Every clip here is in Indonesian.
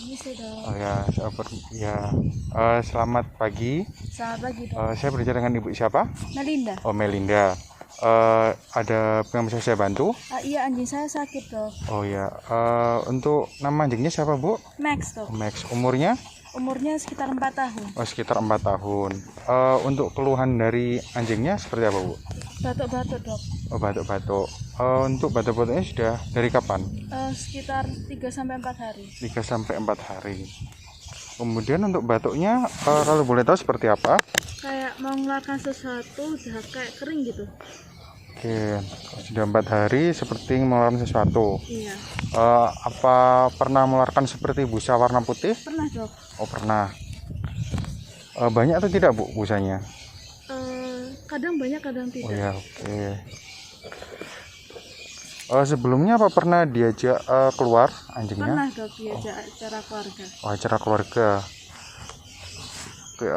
Bisa dong. Oh ya, ya. Selamat pagi. Selamat pagi dong. Saya berbicara dengan Ibu siapa? Melinda. Oh, Melinda. Ada yang bisa saya bantu? Iya, anjing saya sakit dok. Oh ya. Untuk nama anjingnya siapa, Bu? Max dok. Max. Umurnya? Umurnya sekitar 4 tahun. Oh, sekitar 4 tahun. Untuk keluhan dari anjingnya seperti apa, Bu? Batuk-batuk dok. Oh, batuk-batuk. Untuk batuk-batuknya sudah dari kapan? Sekitar 3-4 hari. 3-4 hari. Kemudian untuk batuknya, kalau boleh tahu seperti apa? Kayak mau mengeluarkan sesuatu udah kayak kering gitu. Oke, sudah 4 hari seperti mengeluarkan sesuatu. Iya. Apa pernah mengeluarkan seperti busa warna putih? Pernah dok. Oh, pernah. Banyak atau tidak, Bu, busanya? Kadang banyak kadang Oh tidak. ya, oke. Sebelumnya apa pernah diajak keluar anjingnya? Pernah dok diajak acara keluarga. Oh, acara keluarga. Oke,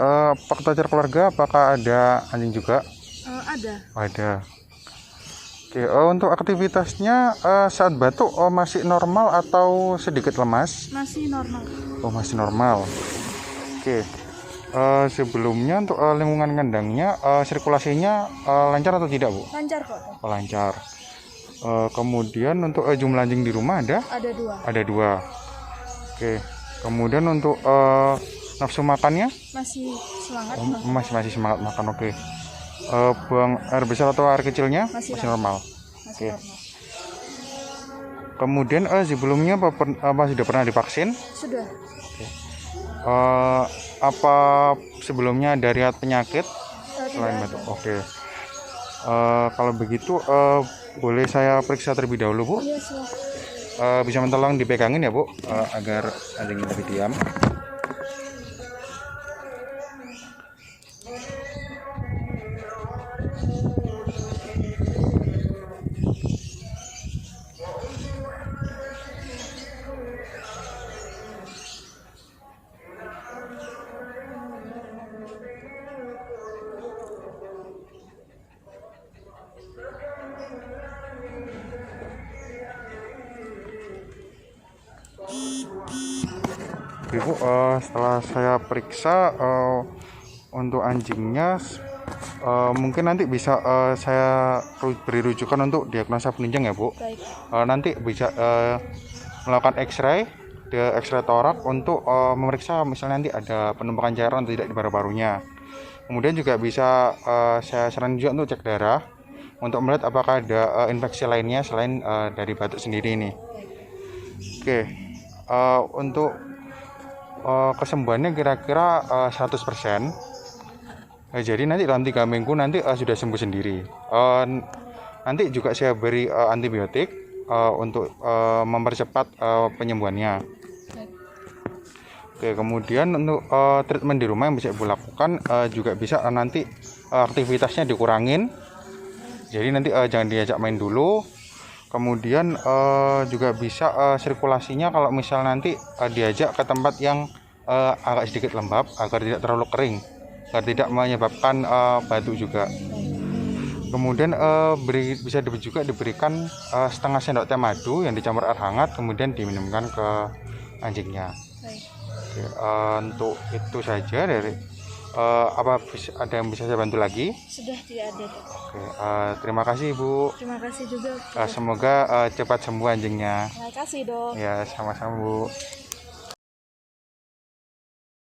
waktu acara keluarga apakah ada anjing juga? Ada. Oh, ada. Oke, untuk aktivitasnya saat batuk masih normal atau sedikit lemas? Masih normal. Oh, masih normal. Oke. Sebelumnya untuk lingkungan kandangnya sirkulasinya lancar atau tidak, Bu? Lancar kok dok. Oh, lancar. Kemudian untuk jumlah anjing di rumah ada? Ada 2. Ada 2. Oke. Kemudian untuk nafsu makannya Masih semangat. masih semangat makan. Oke. Buang air besar atau air kecilnya masih normal. Masih Oke. normal. Kemudian sebelumnya apa sudah pernah divaksin? Sudah. Apa sebelumnya ada riwayat penyakit selain Tidak batuk? ada. Oke. Kalau begitu boleh saya periksa terlebih dahulu, Bu? Iya silakan. Bisa tolong dipegangin ya, Bu, agar anjing lebih diam. Ibu, setelah saya periksa untuk anjingnya, mungkin nanti bisa saya beri rujukan untuk diagnosa penunjang ya, Bu. Baik. Nanti bisa melakukan X-ray torak untuk memeriksa misalnya nanti ada penumpukan cairan atau tidak di paru-parunya. Kemudian juga bisa saya sarankan juga untuk cek darah untuk melihat apakah ada infeksi lainnya selain dari batuk sendiri ini. Oke. Untuk kesembuhannya kira-kira 100%. Jadi nanti dalam 3 minggu nanti sudah sembuh sendiri. Nanti juga saya beri antibiotik untuk mempercepat penyembuhannya. Oke, kemudian untuk treatment di rumah yang bisa Ibu lakukan juga bisa nanti aktivitasnya dikurangin. Jadi nanti jangan diajak main dulu. Kemudian juga bisa sirkulasinya kalau misal nanti diajak ke tempat yang agak sedikit lembab agar tidak terlalu kering, agar tidak menyebabkan batuk juga. Kemudian bisa juga diberikan setengah sendok teh madu yang dicampur air hangat kemudian diminumkan ke anjingnya. Oke, untuk itu saja dari ada yang bisa saya bantu lagi? Sudah tidak ada dok. Oke, terima kasih Ibu. Terima kasih juga. Semoga cepat sembuh anjingnya. Terima kasih dok. Ya, sama-sama Bu.